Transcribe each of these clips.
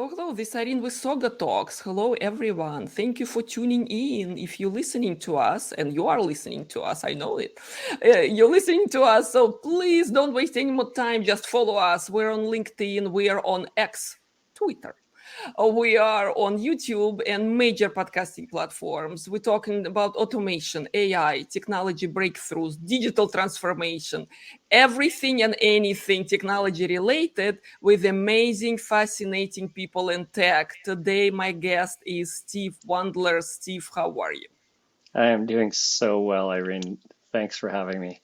hello. This is Irene with SaugaTalks. Hello, everyone. Thank you for tuning in. If you're listening to us, and you are listening to us, I know it. You're listening to us, so please don't waste any more time. Just follow us. We're on LinkedIn. We are on X, Twitter. We are on YouTube and major podcasting platforms. We're talking about automation, AI, technology breakthroughs, digital transformation, everything and anything technology related with amazing, fascinating people in tech. Today, my guest is Steve Wandler. Steve, how are you? I am doing so well, Irene. Thanks for having me.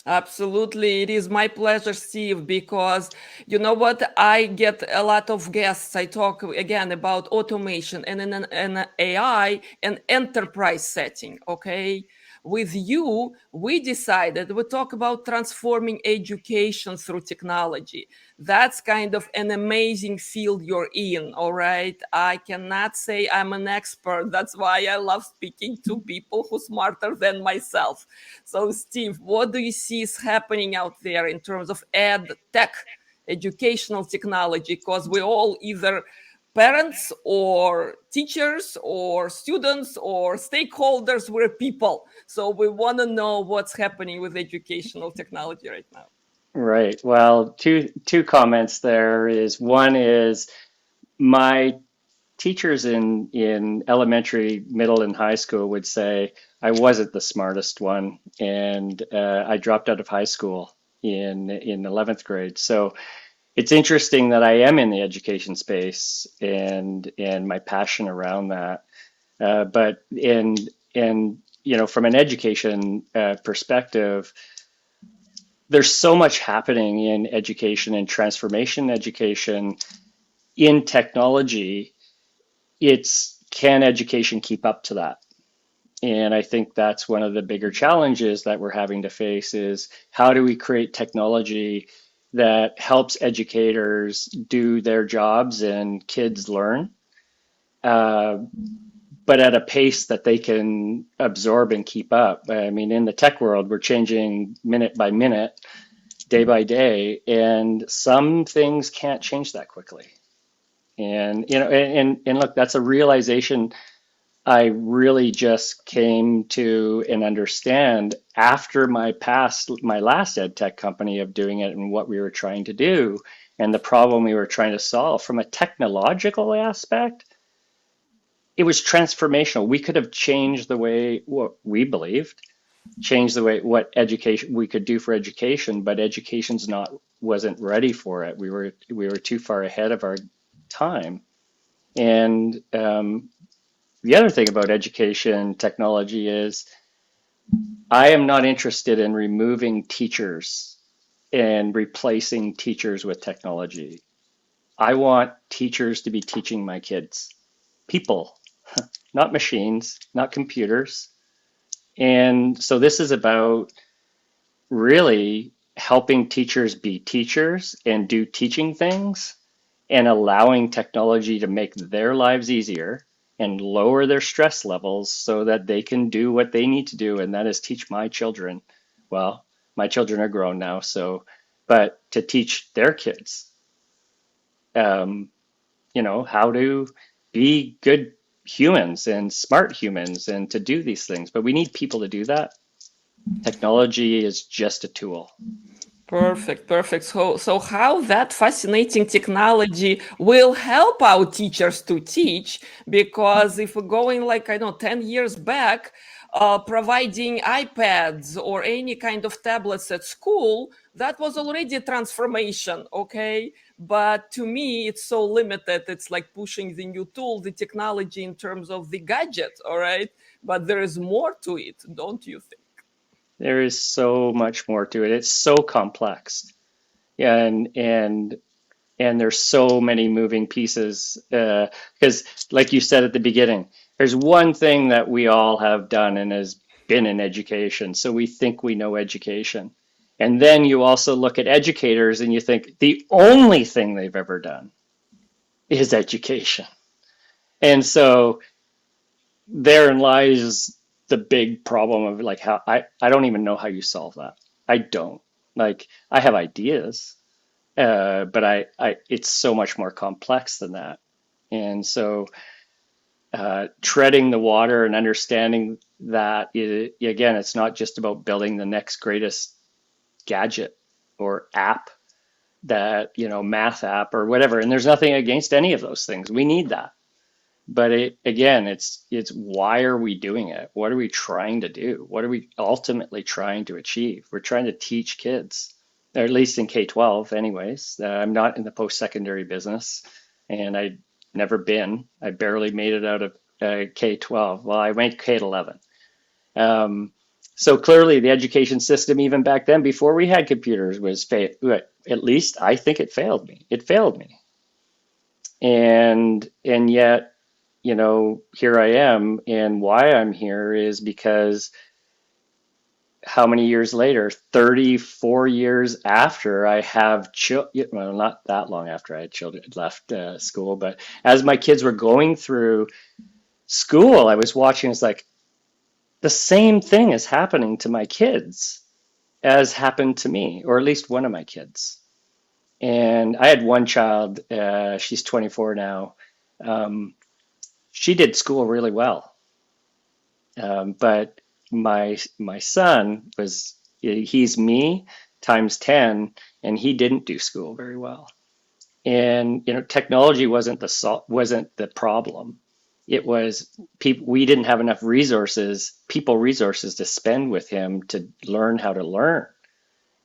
Absolutely. It is my pleasure, Steve, because you know what? I get a lot of guests. I talk again about automation and an AI and enterprise setting. Okay. With you, we decided we talk about transforming education through technology. That's kind of an amazing field you're in. All right. I cannot say I'm an expert. That's why I love speaking to people who are smarter than myself. So, Steve, what do you see is happening out there in terms of ed tech, educational technology? Because we all either parents or teachers or students or stakeholders, we're people. So we want to know what's happening with educational technology right now. Right. Well, two comments there is one is my teachers in elementary, middle, and high school would say I wasn't the smartest one, and I dropped out of high school in 11th grade. So it's interesting that I am in the education space and my passion around that. But in from an education perspective, there's so much happening in education and transformation education in technology. It's can education keep up to that? And I think that's one of the bigger challenges that we're having to face is how do we create technology that helps educators do their jobs and kids learn, uh, but at a pace that they can absorb and keep up. I mean, in the tech world, we're changing minute by minute, day by day, and some things can't change that quickly. And and look, that's a realization I really just came to and understand after my last ed tech company of doing it and what we were trying to do and the problem we were trying to solve from a technological aspect. It was transformational. We could have changed the way what we believed, changed the way what education we could do for education, but education's not wasn't ready for it. We were too far ahead of our time. And the other thing about education technology is I am not interested in removing teachers and replacing teachers with technology. I want teachers to be teaching my kids, people, not machines, not computers. And so this is about really helping teachers be teachers and do teaching things and allowing technology to make their lives easier and lower their stress levels so that they can do what they need to do, and that is teach my children. Well, my children are grown now, so, but to teach their kids, um, how to be good humans and smart humans and to do these things. But we need people to do that. Technology is just a tool. Perfect, perfect. So how that fascinating technology will help our teachers to teach? Because if we're going like, I know, 10 years back, providing iPads or any kind of tablets at school, that was already a transformation, okay? But to me, it's so limited. It's like pushing the new tool, the technology in terms of the gadget, all right? But there is more to it, don't you think? There is so much more to it. It's so complex. Yeah, and there's so many moving pieces because like you said at the beginning, there's one thing that we all have done and has been in education, so we think we know education, and then you also look at educators and you think the only thing they've ever done is education. And so therein lies the big problem of like how I don't even know how you solve that. I don't. Like I have ideas, but I it's so much more complex than that. And so treading the water and understanding that, again, it's not just about building the next greatest gadget or app that, math app or whatever. And there's nothing against any of those things. We need that. But again, it's why are we doing it? What are we trying to do? What are we ultimately trying to achieve? We're trying to teach kids, or at least in K-12 anyways. I'm not in the post-secondary business, and I've never been. I barely made it out of K-12. Well, I went K-11. So clearly the education system, even back then, before we had computers, at least I think it failed me. It failed me. And yet, here I am, and why I'm here is because how many years later, 34 years after I have children, well, not that long after I had children left school, but as my kids were going through school, I was watching, it's like the same thing is happening to my kids as happened to me, or at least one of my kids. And I had one child, she's 24 now. She did school really well. But my son he's me times 10, and he didn't do school very well. And technology wasn't the problem. It was we didn't have enough resources to spend with him to learn how to learn.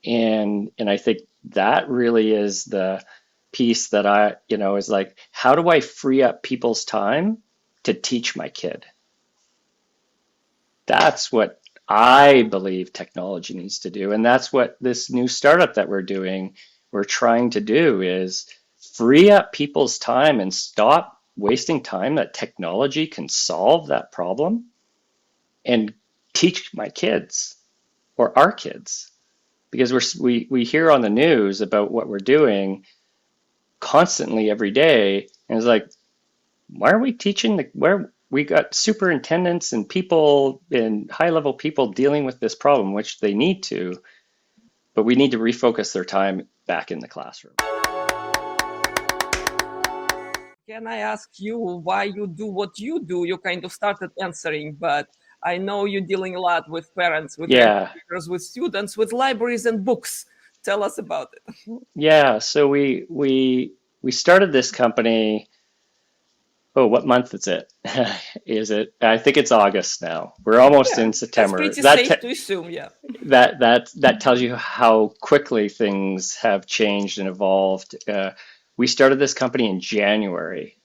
And I think that really is the piece that is like, how do I free up people's time to teach my kid? That's what I believe technology needs to do. And that's what this new startup that we're trying to do, is free up people's time and stop wasting time that technology can solve that problem, and teach my kids or our kids. Because we hear on the news about what we're doing constantly every day, and it's like, why are we teaching where we got superintendents and people and high-level people dealing with this problem, which they need to, but we need to refocus their time back in the classroom. Can I ask you why you do what you do? You kind of started answering, but I know you're dealing a lot with parents, with educators, with students, with libraries and books. Tell us about it. Yeah, so we started this company. Oh, what month is it? Is it? I think it's August now. We're almost in September. That's pretty safe to assume, yeah. That tells you how quickly things have changed and evolved. We started this company in January,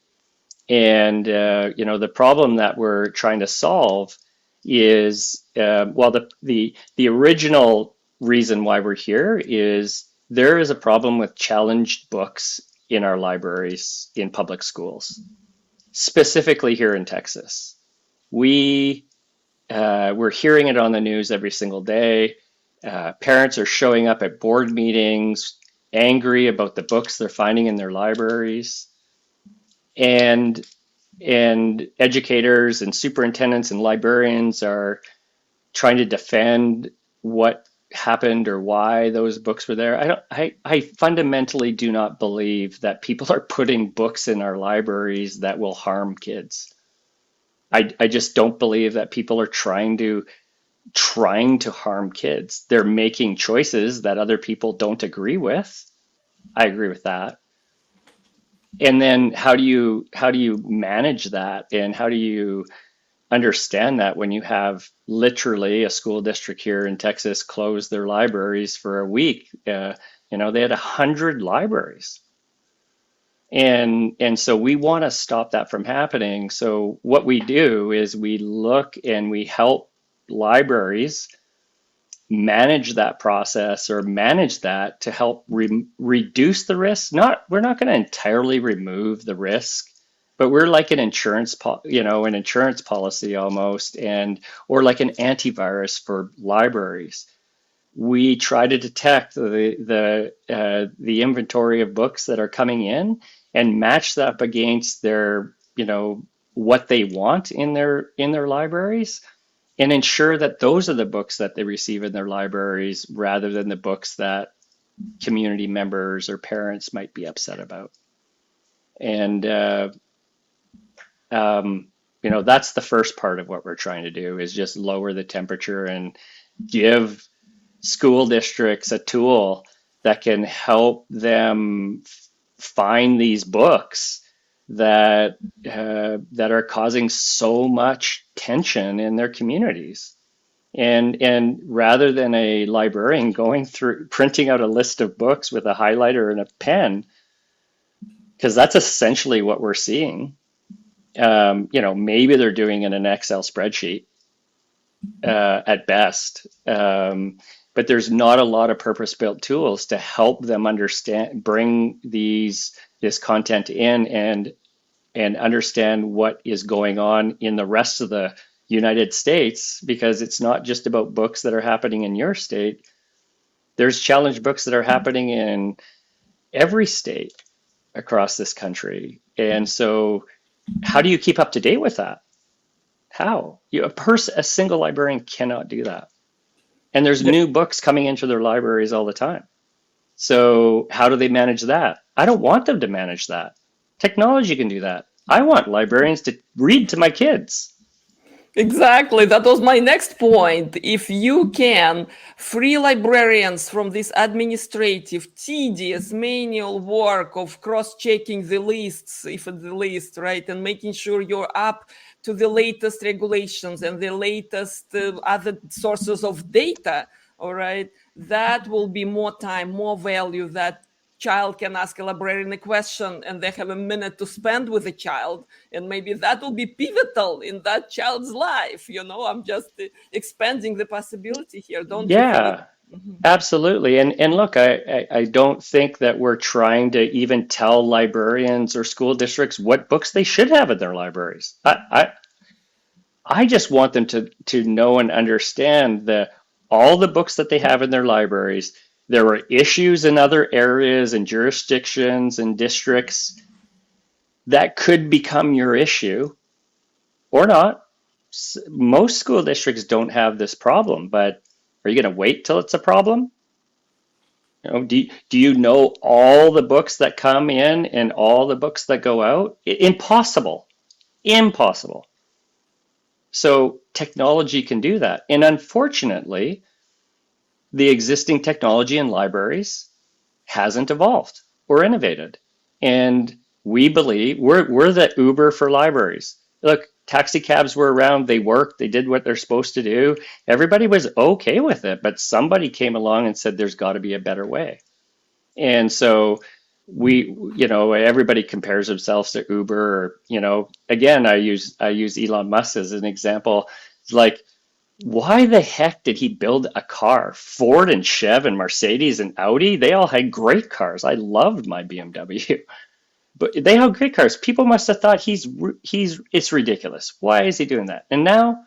and the problem that we're trying to solve is, well, the original reason why we're here is there is a problem with challenged books in our libraries in public schools, specifically here in Texas. We're hearing it on the news every single day. Parents are showing up at board meetings angry about the books they're finding in their libraries. And educators and superintendents and librarians are trying to defend what happened or why those books were there. I fundamentally do not believe that people are putting books in our libraries that will harm kids. I just don't believe that people are trying to harm kids. They're making choices that other people don't agree with. I agree with that. And then how do you manage that, and how do you understand that when you have literally a school district here in Texas close their libraries for a week? They had 100 libraries. And so we want to stop that from happening. So what we do is we look and we help libraries manage that process, or manage that to help reduce the risk. We're not going to entirely remove the risk, but we're like an insurance policy almost, or like an antivirus for libraries. We try to detect the inventory of books that are coming in and match that up against their, what they want in their libraries, and ensure that those are the books that they receive in their libraries, rather than the books that community members or parents might be upset about. And That's the first part of what we're trying to do is just lower the temperature and give school districts a tool that can help them find these books that are causing so much tension in their communities. And rather than a librarian going through printing out a list of books with a highlighter and a pen, because that's essentially what we're seeing. Maybe they're doing it in an Excel spreadsheet at best. But there's not a lot of purpose-built tools to help them understand, bring this content in and understand what is going on in the rest of the United States, because it's not just about books that are happening in your state. There's challenge books that are happening in every state across this country. And so how do you keep up to date with that? How? A single librarian cannot do that. And there's new books coming into their libraries all the time. So how do they manage that? I don't want them to manage that. Technology can do that. I want librarians to read to my kids. Exactly. That was my next point. If you can free librarians from this administrative, tedious, manual work of cross-checking the lists, if it's the list, right, and making sure you're up to the latest regulations and the latest other sources of data, all right, that will be more time, more value that child can ask a librarian a question and they have a minute to spend with the child, and maybe that will be pivotal in that child's life. I'm just expanding the possibility here, don't you think? Yeah, absolutely. And look, I don't think that we're trying to even tell librarians or school districts what books they should have in their libraries. I just want them to know and understand that all the books that they have in their libraries, there are issues in other areas and jurisdictions and districts that could become your issue or not. Most school districts don't have this problem, but are you going to wait till it's a problem? Do you know all the books that come in and all the books that go out? Impossible. Impossible. So technology can do that. And unfortunately, the existing technology in libraries hasn't evolved or innovated. And we believe we're the Uber for libraries. Look, taxi cabs were around, they worked, they did what they're supposed to do. Everybody was okay with it, but somebody came along and said there's got to be a better way. And so everybody compares themselves to Uber, or, again, I use Elon Musk as an example. It's like, why the heck did he build a car? Ford and Chev and Mercedes and Audi, they all had great cars. I loved my BMW, but they had great cars. People must have thought it's ridiculous. Why is he doing that? And now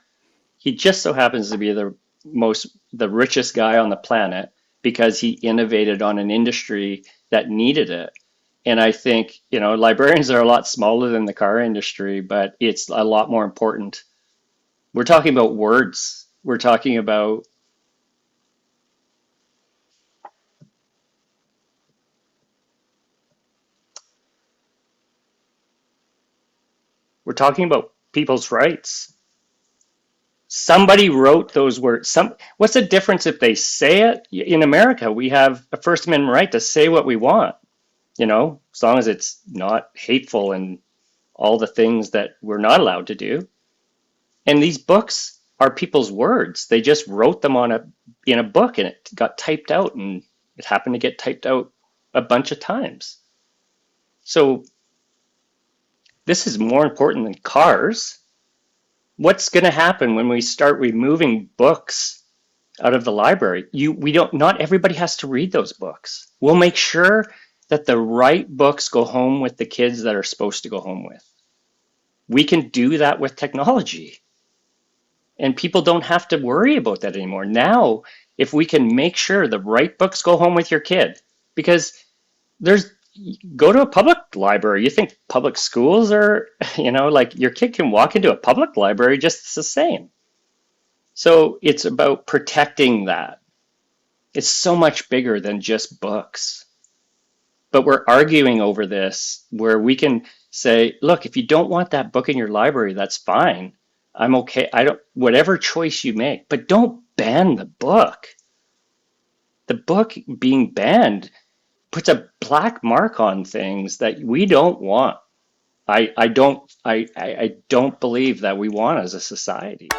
he just so happens to be the richest guy on the planet because he innovated on an industry that needed it. And I think, librarians are a lot smaller than the car industry, but it's a lot more important. We're talking about words. We're talking about people's rights. Somebody wrote those words. What's the difference if they say it? In America, we have a First Amendment right to say what we want, as long as it's not hateful and all the things that we're not allowed to do. And these books are people's words. They just wrote them in a book, and it got typed out, and it happened to get typed out a bunch of times. So this is more important than cars. What's going to happen when we start removing books out of the library? Not everybody has to read those books. We'll make sure that the right books go home with the kids that are supposed to go home with. We can do that with technology. And people don't have to worry about that anymore. Now, if we can make sure the right books go home with your kid, because go to a public library. You think public schools are, like your kid can walk into a public library just the same. So it's about protecting that. It's so much bigger than just books. but we're arguing over this where we can say, look, if you don't want that book in your library, that's fine. I'm okay. I don't, whatever choice you make, but don't ban the book. The book being banned puts a black mark on things that we don't want. I don't believe that we want as a society.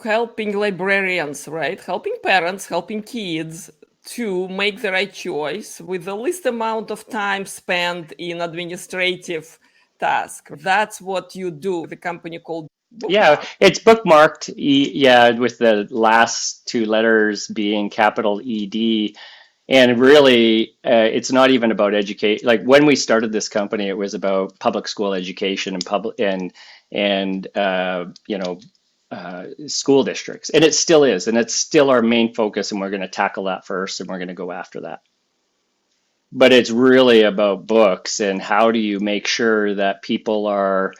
Helping librarians, right? Helping parents, helping kids to make the right choice with the least amount of time spent in administrative tasks. That's what you do. The company called Yeah, Bookmark. it's bookmarked. Yeah, with the last two letters being capital ED. And really, it's not even about educate. Like when we started this company, it was about public school education and school districts, and it still is, and it's still our main focus. And we're going to tackle that first, and we're going to go after that. But it's really about books and how do you make sure that people are,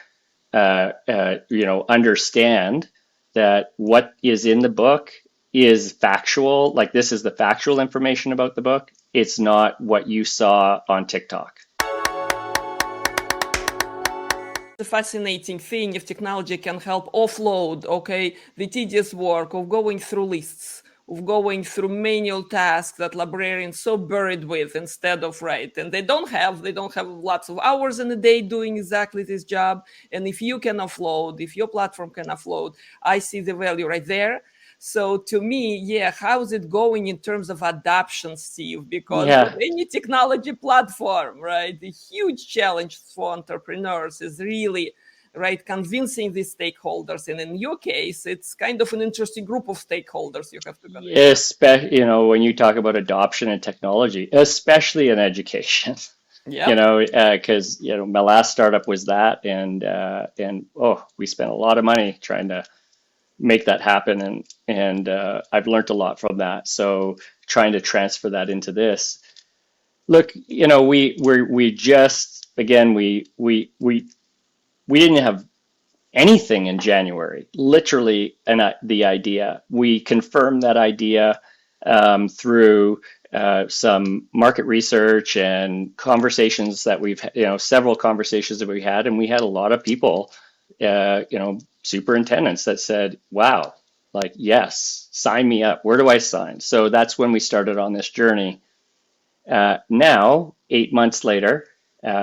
understand that what is in the book is factual. Like this is the factual information about the book. It's not what you saw on TikTok. The fascinating thing if technology can help offload, okay, the tedious work of going through lists, of going through manual tasks that librarians so buried with instead of right, and they don't have lots of hours in a day doing exactly this job. And if you can offload, if your platform can offload, I see the value right there. So to me, yeah, how's it going in terms of adoption, Steve? Because with Yeah. any technology platform, right, the huge challenge for entrepreneurs is really, right, convincing the stakeholders. And in your case, it's kind of an interesting group of stakeholders you have to convince. When you talk about adoption and technology, especially in education, Yep. because my last startup was that, and we spent a lot of money trying to make that happen, and I've learned a lot from that. So trying to transfer that into this. Look, we just again we didn't have anything in January. Literally, the idea we confirmed that idea through some market research and conversations that several conversations that we had, and we had a lot of people, superintendents that said, wow, like, yes, sign me up. Where do I sign? So that's when we started on this journey. Now, 8 months later,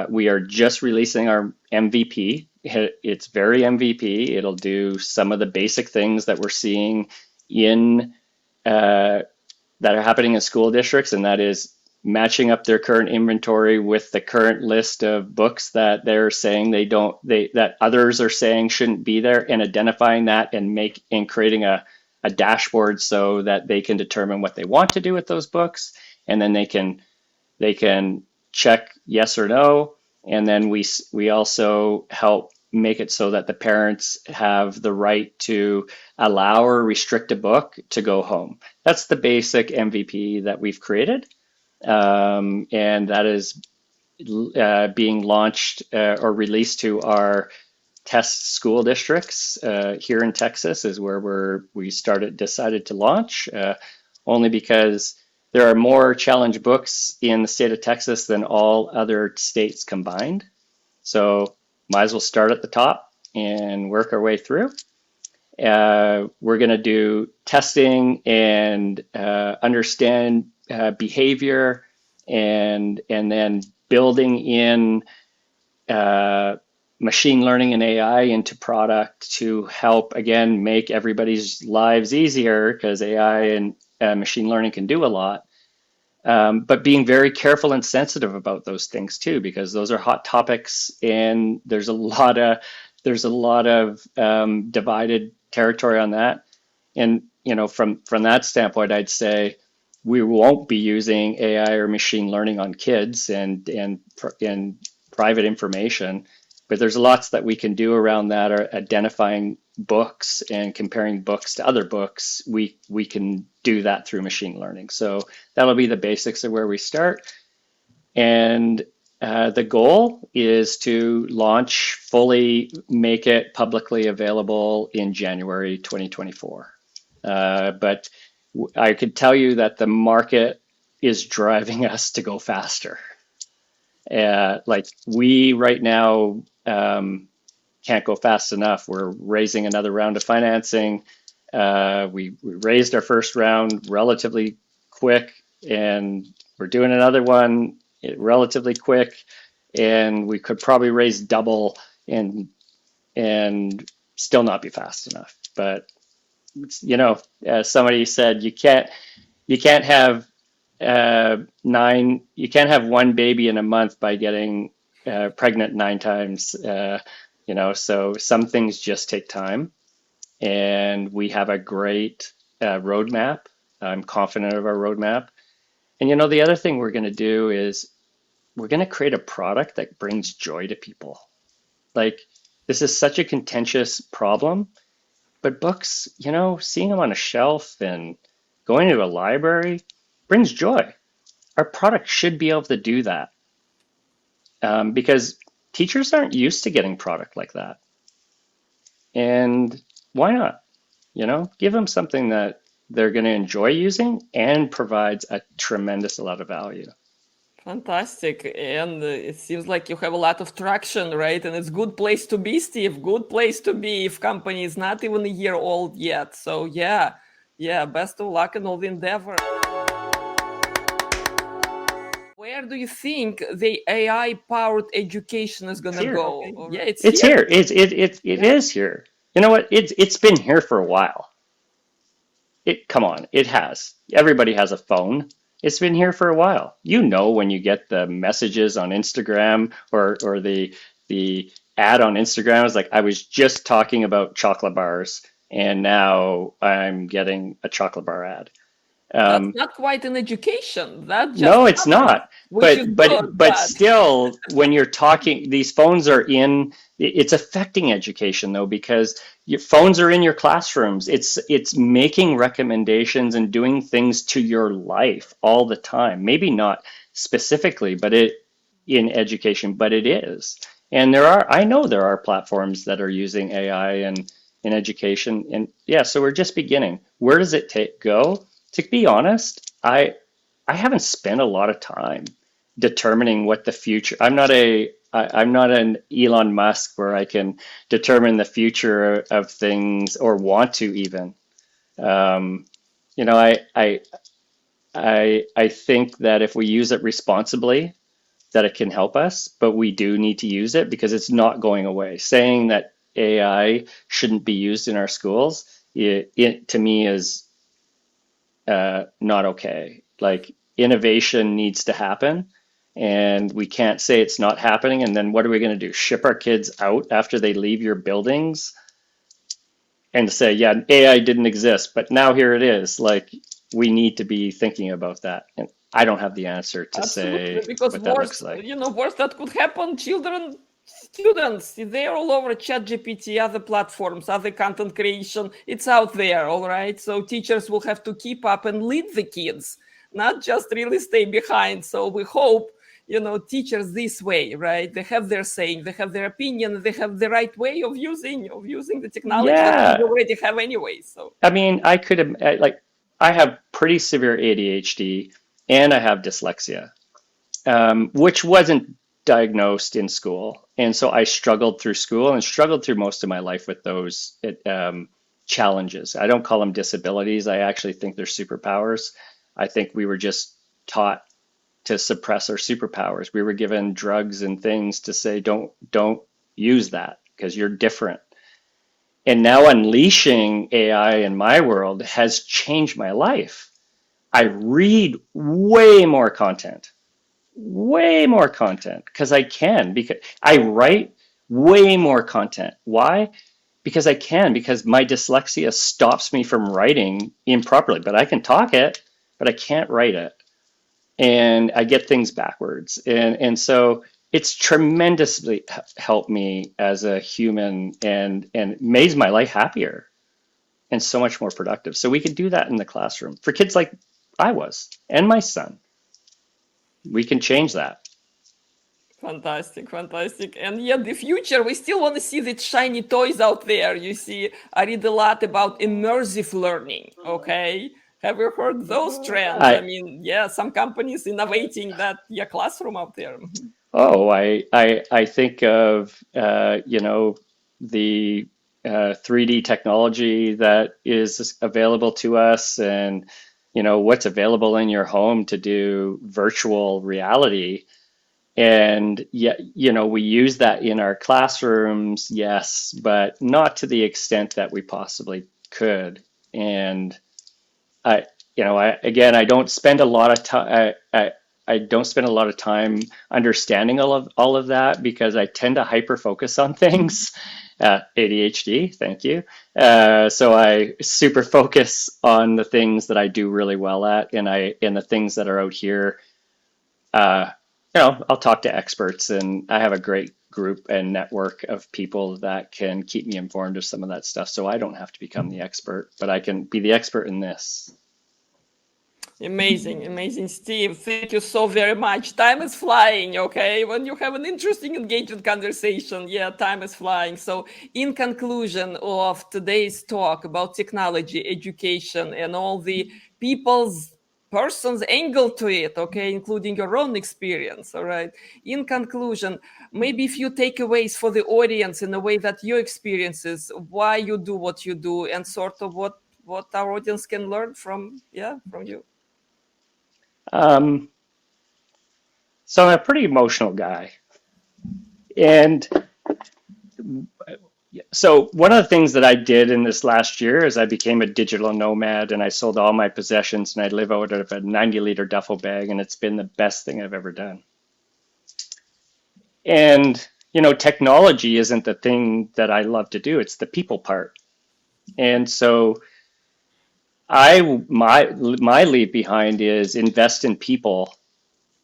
we are just releasing our MVP. It's very MVP. It'll do some of the basic things that we're seeing in that are happening in school districts, and that is matching up their current inventory with the current list of books that they're saying that others are saying shouldn't be there, and identifying that and creating a dashboard so that they can determine what they want to do with those books, and then they can check yes or no, and then we also help make it so that the parents have the right to allow or restrict a book to go home. That's the basic MVP that we've created, and that is being launched or released to our test school districts here in Texas is where we decided to launch, only because there are more challenge books in the state of Texas than all other states combined. So might as well start at the top and work our way through. We're going to do testing and understand behavior, and then building in machine learning and AI into product to help, again, make everybody's lives easier, because AI and machine learning can do a lot. But being very careful and sensitive about those things too, because those are hot topics, and there's a lot of divided territory on that. And from that standpoint, I'd say we won't be using AI or machine learning on kids and private information, but there's lots that we can do around that, or identifying books and comparing books to other books. We can do that through machine learning. So that'll be the basics of where we start. And the goal is to launch fully, make it publicly available in January 2024. But I could tell you that the market is driving us to go faster. Like we right now can't go fast enough. We're raising another round of financing. We raised our first round relatively quick, and we're doing another one relatively quick, and we could probably raise double and still not be fast enough. But as somebody said, you can't have you can't have one baby in a month by getting pregnant 9 times. So some things just take time, and we have a great roadmap. I'm confident of our roadmap. And the other thing we're going to do is we're going to create a product that brings joy to people. Like, this is such a contentious problem, but books, seeing them on a shelf and going to a library brings joy. Our product should be able to do that, because teachers aren't used to getting product like that. And why not? Give them something that they're going to enjoy using and provides a tremendous amount of value. Fantastic. And it seems like you have a lot of traction, right? And it's a good place to be, Steve. Good place to be if company is not even a year old yet. So yeah, best of luck in all the endeavor. Where do you think the AI-powered education is going to go? Okay. Yeah, it's here. It is here. You know what? It's been here for a while. Come on, it has. Everybody has a phone. It's been here for a while. When you get the messages on Instagram or the ad on Instagram is like, I was just talking about chocolate bars and now I'm getting a chocolate bar ad. That's not quite an education. That just No, it's not. But Still, when you're talking, these phones are in. It's affecting education though, because your phones are in your classrooms. It's making recommendations and doing things to your life all the time. Maybe not specifically, but in education, but it is. And I know there are platforms that are using AI in education, and yeah. So we're just beginning. Where does it go? To be honest, I haven't spent a lot of time determining what the future. I'm not an Elon Musk where I can determine the future of things or want to even. I think that if we use it responsibly, that it can help us, but we do need to use it because it's not going away. Saying that AI shouldn't be used in our schools, it to me is not okay. Like, innovation needs to happen, and we can't say it's not happening. And then what are we going to do? Ship our kids out after they leave your buildings and say, yeah, AI didn't exist, but now here it is. Like, we need to be thinking about that. And I don't have the answer to say because what that looks like. Worst that could happen, students, they're all over ChatGPT, other platforms, other content creation. It's out there, all right? So teachers will have to keep up and lead the kids, not just really stay behind. So we hope, teachers this way, right? They have their saying, they have their opinion, they have the right way of using the technology that we already have anyway. So I mean, I have pretty severe ADHD and I have dyslexia, which wasn't diagnosed in school. And so I struggled through school and struggled through most of my life with those challenges. I don't call them disabilities. I actually think they're superpowers. I think we were just taught to suppress our superpowers. We were given drugs and things to say, don't use that because you're different. And now unleashing AI in my world has changed my life. I read way more content because I can, because I write way more content. Why? Because I can, because my dyslexia stops me from writing improperly, but I can talk it, but I can't write it. And I get things backwards. And so it's tremendously helped me as a human and made my life happier and so much more productive. So we could do that in the classroom for kids like I was and my son. We can change that. Fantastic. And yet the future, we still want to see the shiny toys out there. You see, I read a lot about immersive learning, okay? Have you heard those trends? I mean, yeah, some companies innovating that classroom out there. Oh, I think of the 3D technology that is available to us, and what's available in your home to do virtual reality. And yeah, we use that in our classrooms, yes, but not to the extent that we possibly could. And I, again, I don't spend a lot of time. I don't spend a lot of time understanding all of that because I tend to hyper focus on things. ADHD, thank you. So I super focus on the things that I do really well at, and the things that are out here. Uh, I'll talk to experts, and I have a great group and network of people that can keep me informed of some of that stuff. So I don't have to become the expert, but I can be the expert in this. Amazing, amazing, Steve. Thank you so very much. Time is flying, okay? When you have an interesting, engaging conversation, yeah, time is flying. So, in conclusion of today's talk about technology, education, and all the person's angle to it, okay, including your own experience, all right? In conclusion, maybe a few takeaways for the audience in a way that your experiences, why you do what you do, and sort of what our audience can learn from you. So I'm a pretty emotional guy. And so one of the things that I did in this last year is I became a digital nomad, and I sold all my possessions, and I live out of a 90-liter duffel bag, and it's been the best thing I've ever done. And, technology isn't the thing that I love to do. It's the people part. And so my leave behind is invest in people,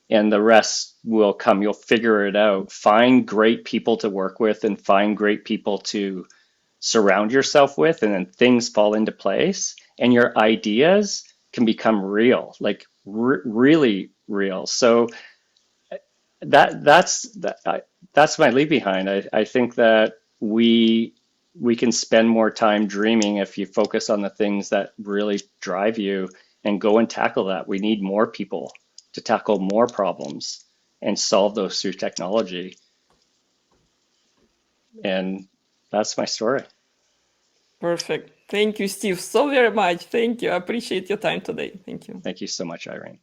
and the rest will come. You'll figure it out. Find great people to work with, and find great people to surround yourself with, and then things fall into place, and your ideas can become real, like really real. So that's my leave behind. I think that we can spend more time dreaming if you focus on the things that really drive you and go and tackle that. We need more people to tackle more problems and solve those through technology. And that's my story. Perfect. Thank you, Steve, so very much. Thank you. I appreciate your time today. Thank you. Thank you so much, Irene.